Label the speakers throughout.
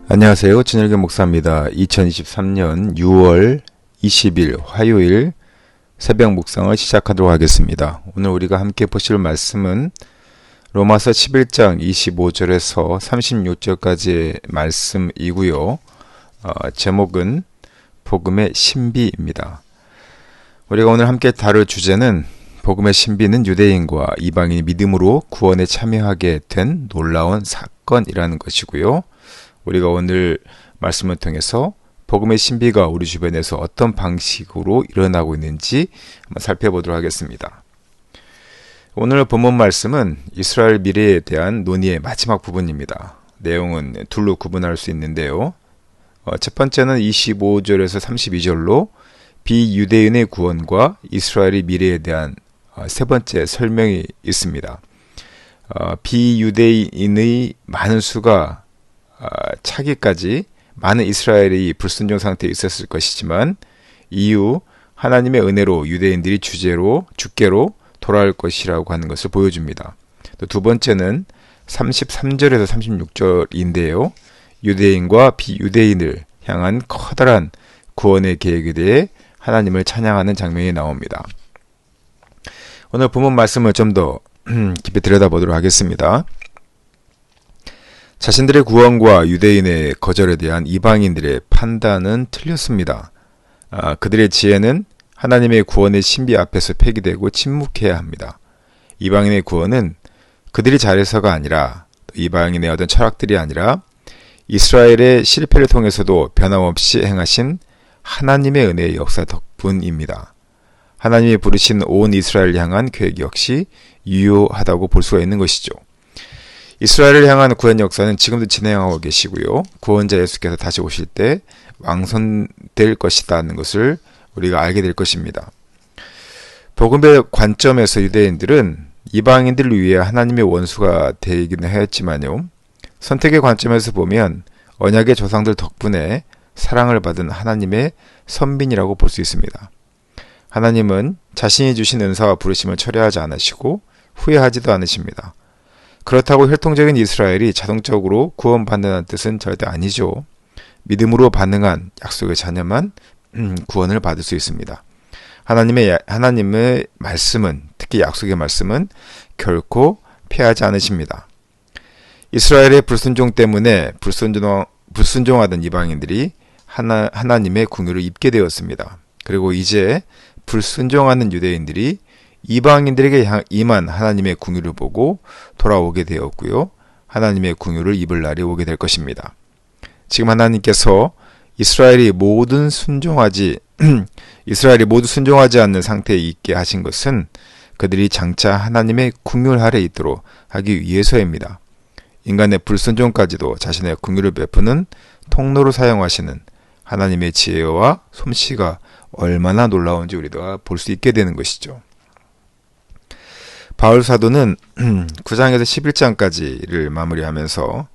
Speaker 1: 안녕하세요. 진일경 목사입니다. 2023년 6월 20일 화요일 새벽 묵상을 시작하도록 하겠습니다. 오늘 우리가 함께 보실 말씀은 로마서 11장 25절에서 36절까지의 말씀이고요. 제목은 복음의 신비입니다. 우리가 오늘 함께 다룰 주제는 복음의 신비는 유대인과 이방인이 믿음으로 구원에 참여하게 된 놀라운 사건이라는 것이고요. 우리가 오늘 말씀을 통해서 복음의 신비가 우리 주변에서 어떤 방식으로 일어나고 있는지 한번 살펴보도록 하겠습니다. 오늘 본문 말씀은 이스라엘 미래에 대한 논의의 마지막 부분입니다. 내용은 둘로 구분할 수 있는데요. 첫 번째는 25절에서 32절로 비유대인의 구원과 이스라엘의 미래에 대한 세 번째 설명이 있습니다. 비유대인의 많은 수가 차기까지 많은 이스라엘이 불순종 상태에 있었을 것이지만 이후 하나님의 은혜로 유대인들이 주께로 돌아올 것이라고 하는 것을 보여줍니다. 또 두 번째는 33절에서 36절인데요. 유대인과 비유대인을 향한 커다란 구원의 계획에 대해 하나님을 찬양하는 장면이 나옵니다. 오늘 본문 말씀을 좀 더 깊이 들여다보도록 하겠습니다. 자신들의 구원과 유대인의 거절에 대한 이방인들의 판단은 틀렸습니다. 그들의 지혜는 하나님의 구원의 신비 앞에서 폐기되고 침묵해야 합니다. 이방인의 구원은 그들이 잘해서가 아니라 이방인의 어떤 철학들이 아니라 이스라엘의 실패를 통해서도 변함없이 행하신 하나님의 은혜의 역사 덕분입니다. 하나님이 부르신 온 이스라엘을 향한 계획 역시 유효하다고 볼 수가 있는 것이죠. 이스라엘을 향한 구원 역사는 지금도 진행하고 계시고요. 구원자 예수께서 다시 오실 때 왕손될 것이라는 것을 우리가 알게 될 것입니다. 복음의 관점에서 유대인들은 이방인들을 위해 하나님의 원수가 되기는 하였지만요. 선택의 관점에서 보면 언약의 조상들 덕분에 사랑을 받은 하나님의 선민이라고 볼 수 있습니다. 하나님은 자신이 주신 은사와 부르심을 철회하지 않으시고 후회하지도 않으십니다. 그렇다고 혈통적인 이스라엘이 자동적으로 구원받는다는 뜻은 절대 아니죠. 믿음으로 반응한 약속의 자녀만 구원을 받을 수 있습니다. 하나님의 말씀은, 특히 약속의 말씀은 결코 패하지 않으십니다. 이스라엘의 불순종 때문에 불순종하던 이방인들이 하나님의 궁유를 입게 되었습니다. 그리고 이제 불순종하는 유대인들이 이방인들에게 임한 하나님의 궁유를 보고 돌아오게 되었고요. 하나님의 궁유를 입을 날이 오게 될 것입니다. 지금 하나님께서 이스라엘이 모두 순종하지 않는 상태에 있게 하신 것은 그들이 장차 하나님의 궁유 아래 있도록 하기 위해서입니다. 인간의 불순종까지도 자신의 궁유를 베푸는 통로로 사용하시는 하나님의 지혜와 솜씨가 얼마나 놀라운지 우리가 볼 수 있게 되는 것이죠. 바울 사도는 9장에서 11장까지를 마무리하면서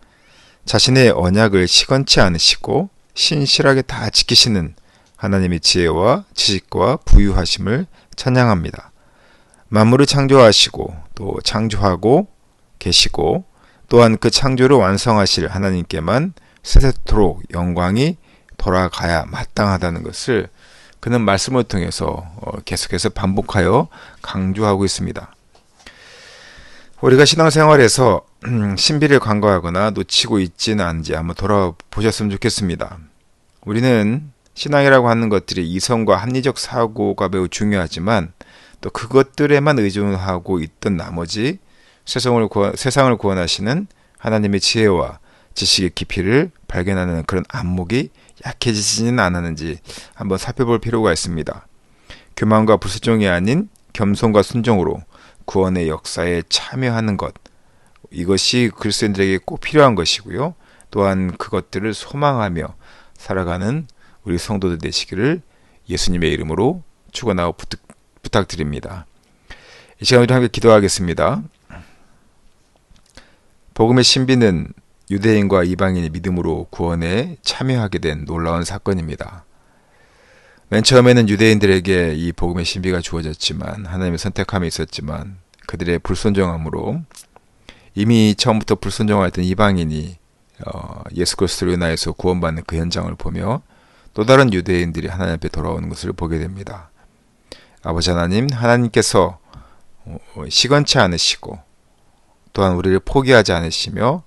Speaker 1: 자신의 언약을 시건치 않으시고 신실하게 다 지키시는 하나님의 지혜와 지식과 부유하심을 찬양합니다. 만물을 창조하시고 또 창조하고 계시고 또한 그 창조를 완성하실 하나님께만 세세토록 영광이 돌아가야 마땅하다는 것을 그는 말씀을 통해서 계속해서 반복하여 강조하고 있습니다. 우리가 신앙생활에서 신비를 간과하거나 놓치고 있지는 않은지 한번 돌아보셨으면 좋겠습니다. 우리는 신앙이라고 하는 것들이 이성과 합리적 사고가 매우 중요하지만 또 그것들에만 의존하고 있던 나머지 세상을 구원하시는 하나님의 지혜와 지식의 깊이를 발견하는 그런 안목이 약해지지는 않았는지 한번 살펴볼 필요가 있습니다. 교만과 불순종이 아닌 겸손과 순종으로 구원의 역사에 참여하는 것, 이것이 그리스도인들에게 꼭 필요한 것이고요. 또한 그것들을 소망하며 살아가는 우리 성도들 되시기를 예수님의 이름으로 축원하고 부탁드립니다. 이 시간 우리 함께 기도하겠습니다. 복음의 신비는 유대인과 이방인이 믿음으로 구원에 참여하게 된 놀라운 사건입니다. 맨 처음에는 유대인들에게 이 복음의 신비가 주어졌지만 하나님의 선택함이 있었지만 그들의 불순종함으로 이미 처음부터 불순종하였던 이방인이 예수 그리스도로 인하여서 구원받는 그 현장을 보며 또 다른 유대인들이 하나님 앞에 돌아오는 것을 보게 됩니다. 아버지 하나님, 하나님께서 시건치 않으시고 또한 우리를 포기하지 않으시며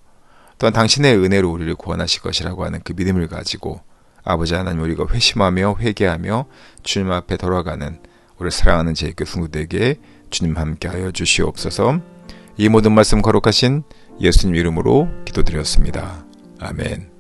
Speaker 1: 또한 당신의 은혜로 우리를 구원하실 것이라고 하는 그 믿음을 가지고 아버지 하나님, 우리가 회심하며 회개하며 주님 앞에 돌아가는 우리 사랑하는 제 교성도에게 주님 함께하여 주시옵소서. 이 모든 말씀 거룩하신 예수님 이름으로 기도드렸습니다. 아멘.